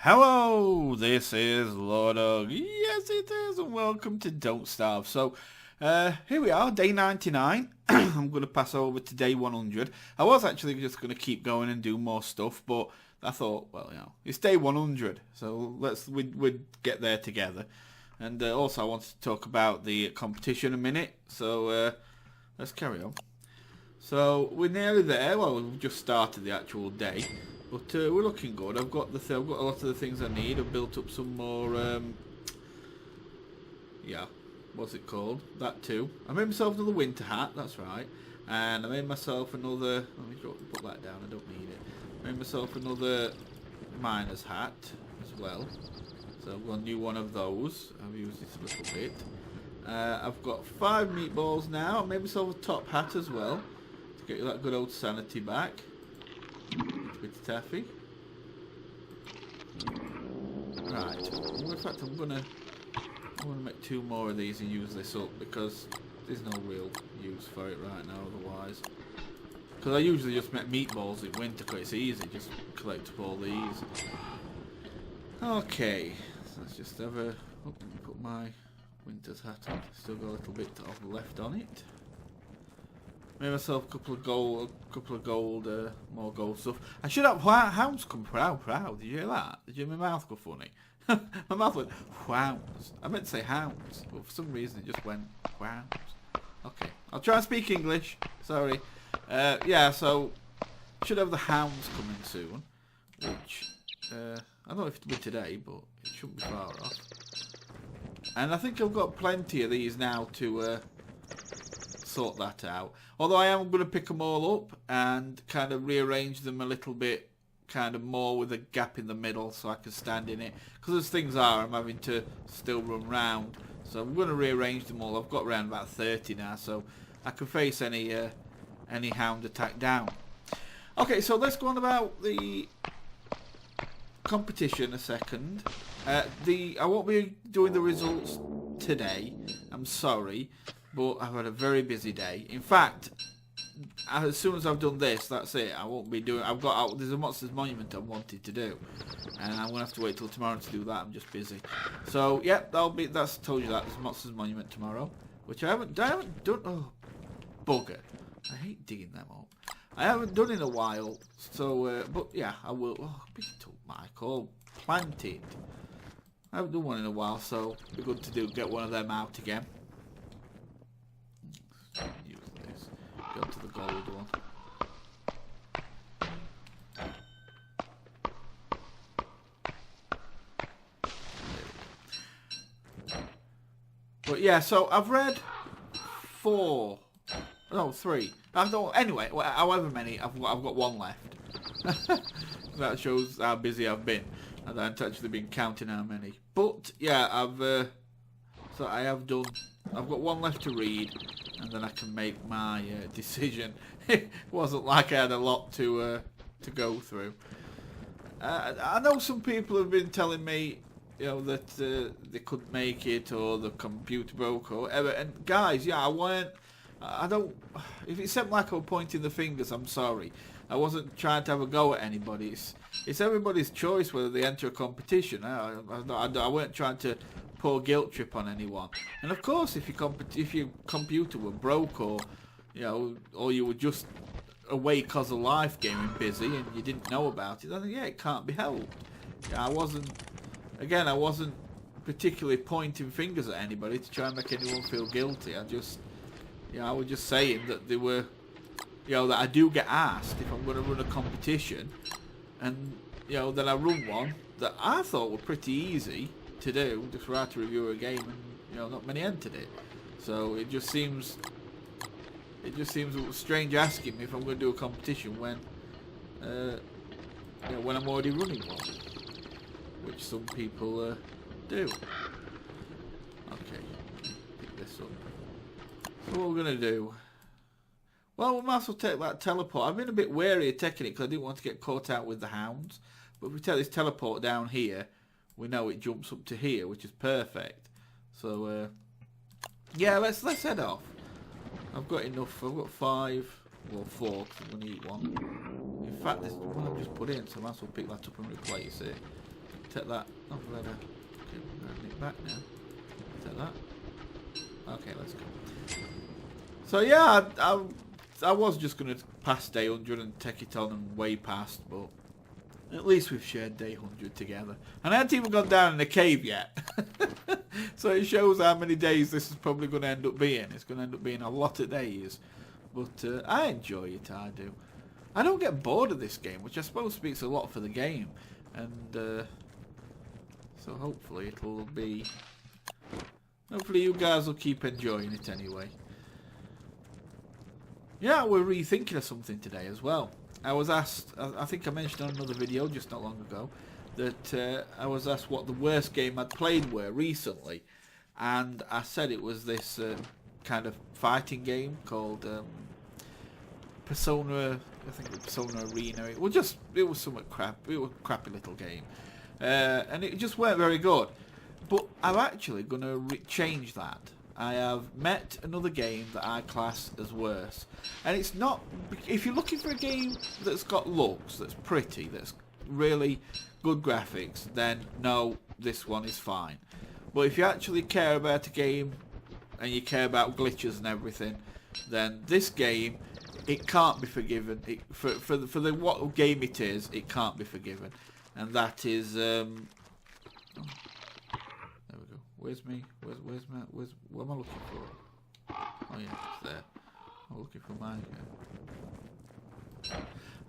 Hello, this is LordUg. Yes, it is, and welcome to Don't Starve. So, here we are, day 99. I'm going to pass over to day 100. I was actually just going to keep going and do more stuff, but I thought, well, you know, it's day 100, so we'd get there together. And also, I wanted to talk about the competition a minute, so let's carry on. So, we're nearly there. Well, we've just started the actual day. But we're looking good. I've got a lot of the things I need. I've built up some more. Yeah, what's it called? That too. I made myself another winter hat. That's right. And I made myself another. Let me put that down. I don't need it. I made myself another miner's hat as well. So I've got a new one of those. I've used this a little bit. I've got 5 meatballs now. I made myself a top hat as well to get that good old sanity back. Bit taffy. Right. In fact, I'm gonna make 2 more of these and use this up because there's no real use for it right now otherwise. Because I usually just make meatballs in winter because it's easy. Just collect up all these. Okay. So let's just have a. Oh, let me put my winter's hat on. Still got a little bit of left on it. Made myself a couple of gold, more gold stuff. I should have hounds come proud. Did you hear that? Did you hear my mouth go funny? My mouth went hounds. I meant to say hounds, but for some reason it just went hounds. Okay, I'll try and speak English. Sorry. Yeah, so should have the hounds coming soon, which I don't know if it'll be today, but it shouldn't be far off. And I think I've got plenty of these now to sort that out. Although I am going to pick them all up and kind of rearrange them a little bit, kind of more with a gap in the middle so I can stand in it. Because as things are, I'm having to still run round. So I'm going to rearrange them all. I've got around about 30 now, so I can face any hound attack down. Okay, so let's go on about the competition a second. I won't be doing the results today. I'm sorry. But I've had a very busy day. In fact, as soon as I've done this, that's it. I won't be doing. There's a Monsters Monument I wanted to do, and I'm gonna have to wait till tomorrow to do that. I'm just busy. So yeah, that's told you that there's a Monsters Monument tomorrow, which I haven't done. Oh, bugger! I hate digging them up. I haven't done in a while. So, but yeah, I will. Oh, pick it up, Michael. Plant it. I haven't done one in a while, so it'd be good to get one of them out again. Use this. Go to the gold one. But yeah, so I've read 3. Anyway, however many, I've got 1 left. That shows how busy I've been. And I haven't actually been counting how many. But yeah, so I have done. I've got 1 left to read, and then I can make my decision. It wasn't like I had a lot to go through. I know some people have been telling me, you know, that they couldn't make it or the computer broke or whatever. And guys, yeah, I don't. If it seemed like I was pointing the fingers, I'm sorry. I wasn't trying to have a go at anybody. It's everybody's choice whether they enter a competition. I weren't trying to pour guilt trip on anyone. And of course, if your computer were broke or you were just away cause of life gaming busy and you didn't know about it, then yeah, it can't be helped. I wasn't particularly pointing fingers at anybody to try and make anyone feel guilty. I was just saying that they were, that I do get asked if I'm going to run a competition, and then I run one that I thought were pretty easy to do, just write a review of a game, and not many entered it. So it just seems strange asking me if I'm going to do a competition when I'm already running one, which some people do. Okay, pick this up. So what we're going to do? Well, we might as well take that teleport. I've been a bit wary of taking it because I didn't want to get caught out with the hounds. But if we take this teleport down here, we know it jumps up to here, which is perfect. So, yeah, let's head off. I've got enough. I've got 5, well 4, because I'm going to eat one. In fact, this one I've just put in, so I might as well pick that up and replace it. Take that. Oh, okay, I'm going to nick back now. Take that. Okay, let's go. So yeah, I was just going to pass day 100 and take it on and way past, but at least we've shared day 100 together. And I haven't even gone down in the cave yet. So it shows how many days this is probably going to end up being. It's going to end up being a lot of days. But I enjoy it, I do. I don't get bored of this game, which I suppose speaks a lot for the game. And so hopefully it'll be... Hopefully you guys will keep enjoying it anyway. Yeah, we're rethinking of something today as well. I was asked, I think I mentioned on another video just not long ago, that I was asked what the worst game I'd played were recently. And I said it was this kind of fighting game called Persona, I think it was Persona Arena. It was somewhat crap. It was a crappy little game. And it just weren't very good. But I'm actually going to change that. I have met another game that I class as worse. And it's not... If you're looking for a game that's got looks, that's pretty, that's really good graphics, then no, this one is fine. But if you actually care about a game, and you care about glitches and everything, then this game, it can't be forgiven. For the what game it is, it can't be forgiven. And that is... Where's me? What am I looking for? Oh yeah, it's there. I'm looking for mine.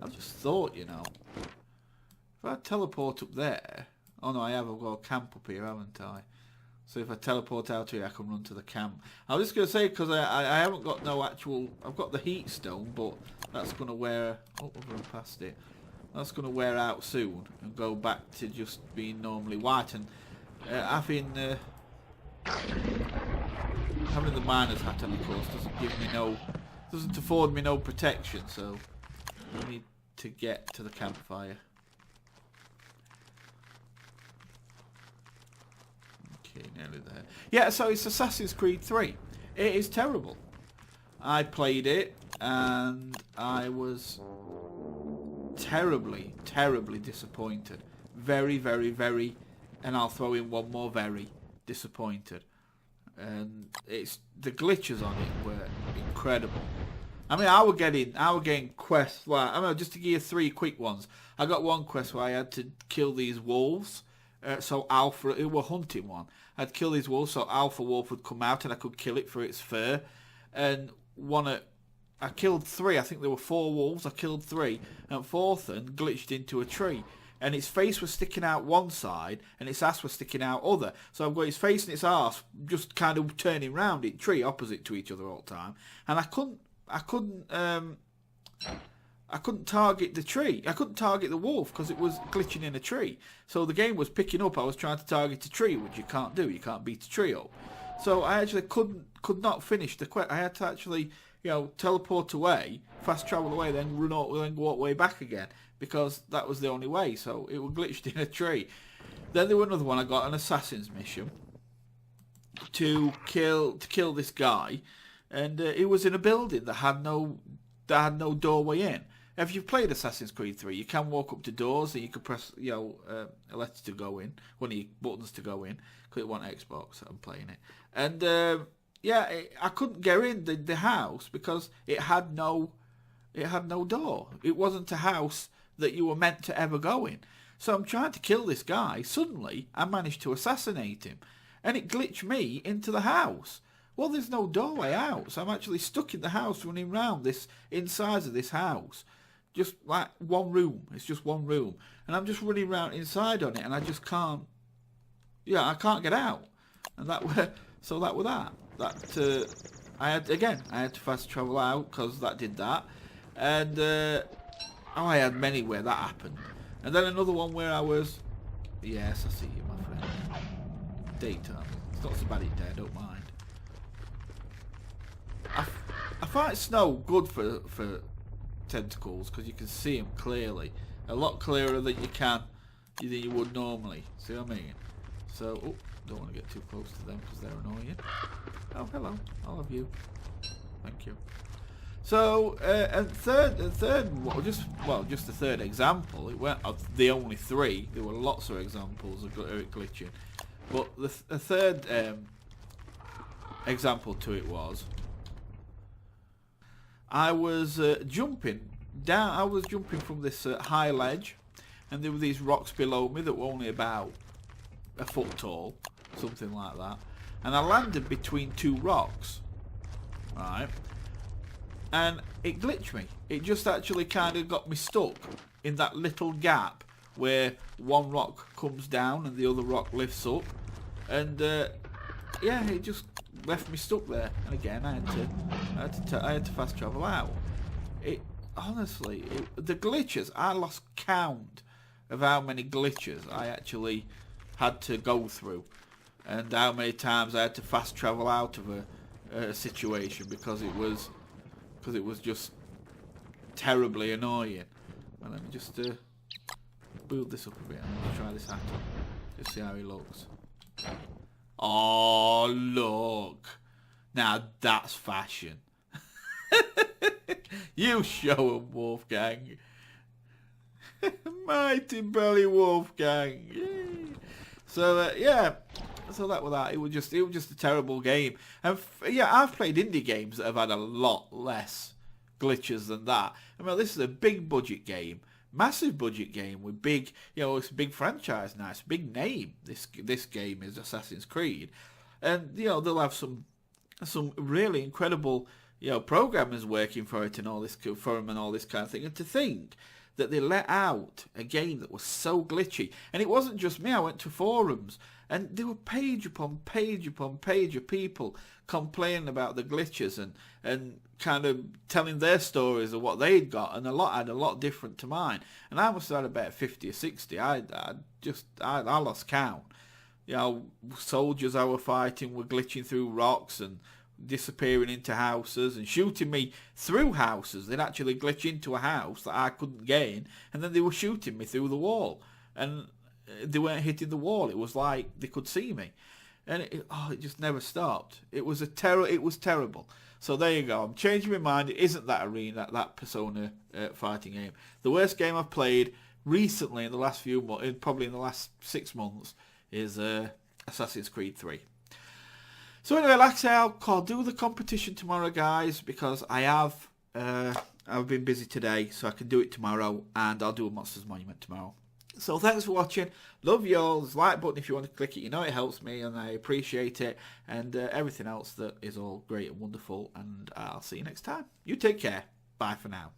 I just thought, you know, if I teleport up there... Oh no, I have. I've got a camp up here, haven't I? So if I teleport out here, I can run to the camp. I was just going to say, because I haven't got no actual... I've got the heat stone, but that's going to wear... Oh, I've run past it. That's going to wear out soon and go back to just being normally white. And having the miner's hat on, of course, doesn't afford me no protection, so I need to get to the campfire. Okay, nearly there. Yeah, so it's Assassin's Creed 3. It is terrible. I played it and I was terribly, terribly disappointed. Very, very, very, and I'll throw in one more very disappointed. And the glitches on it were incredible. I mean, I were getting quests. Like, I mean, just to give you 3 quick ones. I got one quest where I had to kill these wolves. So Alpha, it was a hunting one. I'd kill these wolves, so Alpha Wolf would come out and I could kill it for its fur. And I killed 3. I think there were 4 wolves. I killed 3, and 4th one glitched into a tree. And its face was sticking out one side, and its ass was sticking out other. So I've got its face and its ass just kind of turning round it, tree opposite to each other all the time. And I couldn't target the tree. I couldn't target the wolf because it was glitching in a tree. So the game was picking up. I was trying to target a tree, which you can't do. You can't beat a tree up. So I actually could not finish the quest. I had to actually, you know, teleport away, fast travel away, then run out, then walk way back again, because that was the only way. So it was glitched in a tree. Then there was another one. I got an assassin's mission to kill this guy, and it was in a building that had no doorway in. If you've played Assassin's Creed 3, you can walk up to doors and you can press, you know, a letter to go in, one of your buttons to go in. Click one Xbox. I'm playing it, and yeah, I couldn't get in the house because it had no door. It wasn't a house that you were meant to ever go in. So I'm trying to kill this guy. Suddenly, I managed to assassinate him, and it glitched me into the house. Well, there's no doorway out, so I'm actually stuck in the house running around this inside of this house. Just like one room. It's just one room. And I'm just running around inside on it, and I just can't... Yeah, I can't get out. And that was... So that was that. I had to fast travel out, because that did that. And, I had many where that happened. And then another one where I was... Yes, I see you, my friend. Daytime. It's not so bad in day, I don't mind. I find snow good for tentacles because you can see them clearly, a lot clearer than you would normally. See what I mean? So, oh, don't want to get too close to them because they're annoying. Oh, hello, I love you. Thank you. So, just the third example. It weren't the only three. There were lots of examples of it glitching, but the third example to it was I was jumping down. I was jumping from this high ledge, and there were these rocks below me that were only about a foot tall, something like that, and I landed between two rocks, right? And it glitched me. It just actually kind of got me stuck in that little gap where one rock comes down and the other rock lifts up. And yeah, it just left me stuck there. And again, I had to fast travel out. It honestly, the glitches. I lost count of how many glitches I actually had to go through, and how many times I had to fast travel out of a situation because it was just terribly annoying. And let me just build this up a bit. Let me try this hat on. Just see how he looks. Oh, look. Now that's fashion. You show 'em, Wolfgang. Mighty belly Wolfgang. Yay. So, yeah. So that was that. It was just a terrible game. And yeah, I've played indie games that have had a lot less glitches than that. I mean, this is a big budget game, massive budget game with big, it's a big franchise now. It's a big name. This game is Assassin's Creed, and they'll have some really incredible programmers working for it and all this for them and all this kind of thing. And to think that they let out a game that was so glitchy, and it wasn't just me. I went to forums, and there were page upon page upon page of people complaining about the glitches and kind of telling their stories of what they'd got, and a lot had a lot different to mine. And I must have had about 50 or 60. I lost count. Soldiers I were fighting were glitching through rocks and disappearing into houses and shooting me through houses. They'd actually glitch into a house that I couldn't gain, and then they were shooting me through the wall, and they weren't hitting the wall. It was like they could see me, and it just never stopped. It was terrible. So there you go. I'm changing my mind. It isn't that arena, that Persona fighting game. The worst game I've played recently in the last few months, probably in the last 6 months, is Assassin's Creed 3. So anyway, like I say, I'll do the competition tomorrow, guys, because I've been busy today, so I can do it tomorrow, and I'll do a Monsters Monument tomorrow. So thanks for watching. Love you all. There's a like button if you want to click it. It helps me, and I appreciate it. And everything else that is all great and wonderful. And I'll see you next time. You take care. Bye for now.